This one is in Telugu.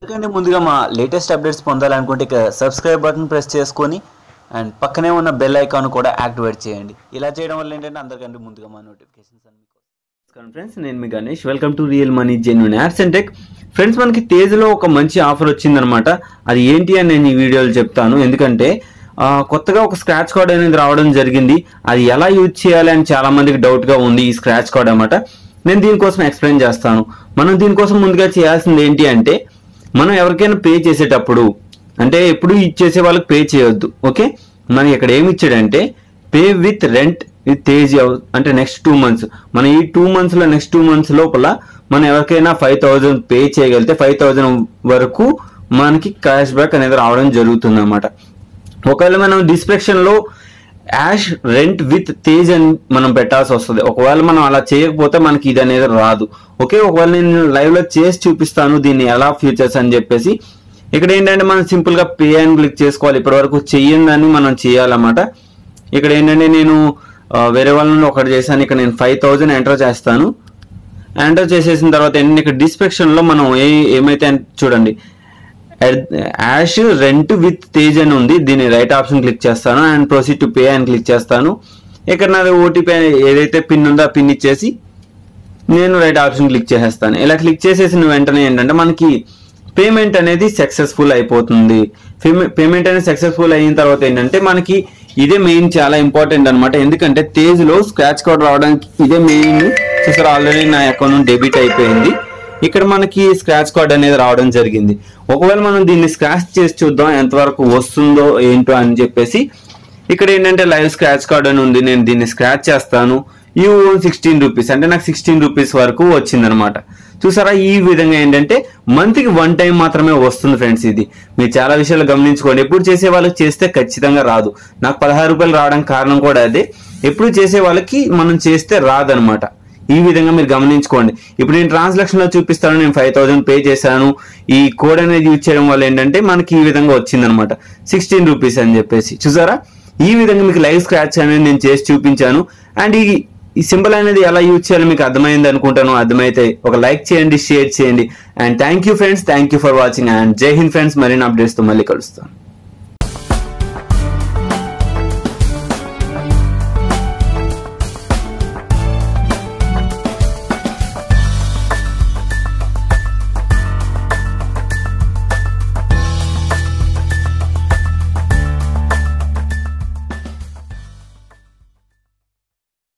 ఎందుకంటే ముందుగా మా లేటెస్ట్ అప్డేట్స్ పొందాలనుకుంటే ఇక సబ్స్క్రైబ్ బటన్ ప్రెస్ చేసుకొని అండ్ పక్కనే ఉన్న బెల్ ఐకాన్ కూడా యాక్టివేట్ చేయండి. ఇలా చేయడం వల్ల ఏంటంటే అందరికంటే ముందుగా మా నోటిఫికేషన్స్ అన్ని వస్తాయి. ఫ్రెండ్స్, నేను మీ Ganesh. Welcome to real money genuine ads and tech. Friends, మనకి తేజ్లో ఒక మంచి ఆఫర్ వచ్చిందనమాట. అది ఏంటి అని నేను ఈ వీడియోలో చెప్తాను. ఎందుకంటే కొత్తగా ఒక స్క్రాచ్ కార్డ్ అనేది రావడం జరిగింది. అది ఎలా యూజ్ చేయాలి అని చాలా మందికి డౌట్గా ఉంది. ఈ స్క్రాచ్ కార్డ్ అనమాట. నేను దీనికోసం ఎక్స్ప్లెయిన్ చేస్తాను. మనం దీనికోసం ముందుగా చేయాల్సింది ఏంటి అంటే, మనం ఎవరికైనా పే చేసేటప్పుడు అంటే ఎప్పుడు ఇచ్చేసే వాళ్ళకి పే చేయొద్దు. ఓకే, మనకి ఇక్కడ ఏమి ఇచ్చాడంటే pay with rent with Tej అంటే నెక్స్ట్ 2 months. మనం ఈ 2 months లో నెక్స్ట్ 2 months లోపల మనం ఎవరికైనా 5,000 పే చేయగలిగితే 5,000 వరకు మనకి క్యాష్ బ్యాక్ అనేది రావడం జరుగుతుంది అన్నమాట. ఒకవేళ మనం డిస్క్రిప్షన్ లో యాష్ రెంట్ విత్ తేజ్ అని మనం పెట్టాల్సి వస్తుంది. ఒకవేళ మనం అలా చేయకపోతే మనకి ఇది అనేది రాదు. ఓకే, ఒకవేళ నేను లైవ్ లో చేసి చూపిస్తాను దీన్ని ఎలా ఫీచర్స్ అని చెప్పేసి. ఇక్కడ ఏంటంటే మనం సింపుల్ గా పే అని క్లిక్ చేసుకోవాలి. ఇప్పటి వరకు చెయ్యిందని మనం చేయాలన్నమాట. ఇక్కడ ఏంటంటే నేను వేరే వాళ్ళని ఒకటి చేశాను. ఇక్కడ నేను 5,000 ఎంటర్ చేస్తాను. ఎంటర్ చేసేసిన తర్వాత ఏంటంటే ఇక్కడ డిస్క్రిప్షన్ లో మనం ఏమైతే చూడండి, యాష్ రెంట్ విత్ తేజ్ అని ఉంది. దీన్ని రైట్ ఆప్షన్ క్లిక్ చేస్తాను అండ్ ప్రొసీడ్ టు పే అని క్లిక్ చేస్తాను. ఇక్కడ నాది ఓటీపీ ఏదైతే పిన్ ఉందో ఆ పిన్ ఇచ్చేసి నేను రైట్ ఆప్షన్ క్లిక్ చేసేస్తాను. ఇలా క్లిక్ చేసేసిన వెంటనే ఏంటంటే మనకి పేమెంట్ అనేది సక్సెస్ఫుల్ అయిపోతుంది. పేమెంట్ అనేది సక్సెస్ఫుల్ అయిన తర్వాత ఏంటంటే మనకి ఇదే మెయిన్ చాలా ఇంపార్టెంట్ అనమాట. ఎందుకంటే తేజ్ లో స్క్రాచ్ కార్డ్ రావడానికి ఇదే మెయిన్. చూసారు, ఆల్రెడీ నా అకౌంట్ డెబిట్ అయిపోయింది. ఇక్కడ మనకి స్క్రాచ్ కార్డ్ అనేది రావడం జరిగింది. ఒకవేళ మనం దీన్ని స్క్రాచ్ చేసి చూద్దాం ఎంతవరకు వస్తుందో ఏంటో అని చెప్పేసి. ఇక్కడ ఏంటంటే లైవ్ స్క్రాచ్ కార్డ్ అని ఉంది. నేను దీన్ని స్క్రాచ్ చేస్తాను. యూ ఓన్ 16 రూపీస్ అంటే నాకు 16 రూపీస్ వరకు వచ్చిందనమాట. చూసారా, ఈ విధంగా ఏంటంటే మంత్కి 1 time మాత్రమే వస్తుంది ఫ్రెండ్స్. ఇది మీరు చాలా విషయాలు గమనించుకోండి. ఎప్పుడు చేసే వాళ్ళకి చేస్తే ఖచ్చితంగా రాదు. నాకు 16 రూపాయలు రావడానికి కారణం కూడా అదే. ఎప్పుడు చేసే వాళ్ళకి మనం చేస్తే రాదనమాట. ఈ విధంగా మీరు గమనించుకోండి. ఇప్పుడు నేను ట్రాన్సాక్షన్ లో చూపిస్తాను. నేను 5,000 పే చేశాను. ఈ కోడ్ అనేది యూజ్ చేయడం వల్ల ఏంటంటే మనకి ఈ విధంగా వచ్చిందనమాట 16 రూపీస్ అని చెప్పేసి. చూసారా, ఈ విధంగా మీకు లైవ్ స్క్రాచ్ అనేది నేను చేసి చూపించాను. అండ్ ఈ సింబల్ అనేది ఎలా యూజ్ చేయాలో మీకు అర్థమైంది అనుకుంటాను. అర్థమైతే ఒక లైక్ చేయండి, షేర్ చేయండి. And thank you friends, thank you for watching. And జై హింద్ ఫ్రెండ్స్. మరిన్ని అప్డేట్స్ తో మళ్ళీ కలుస్తాను.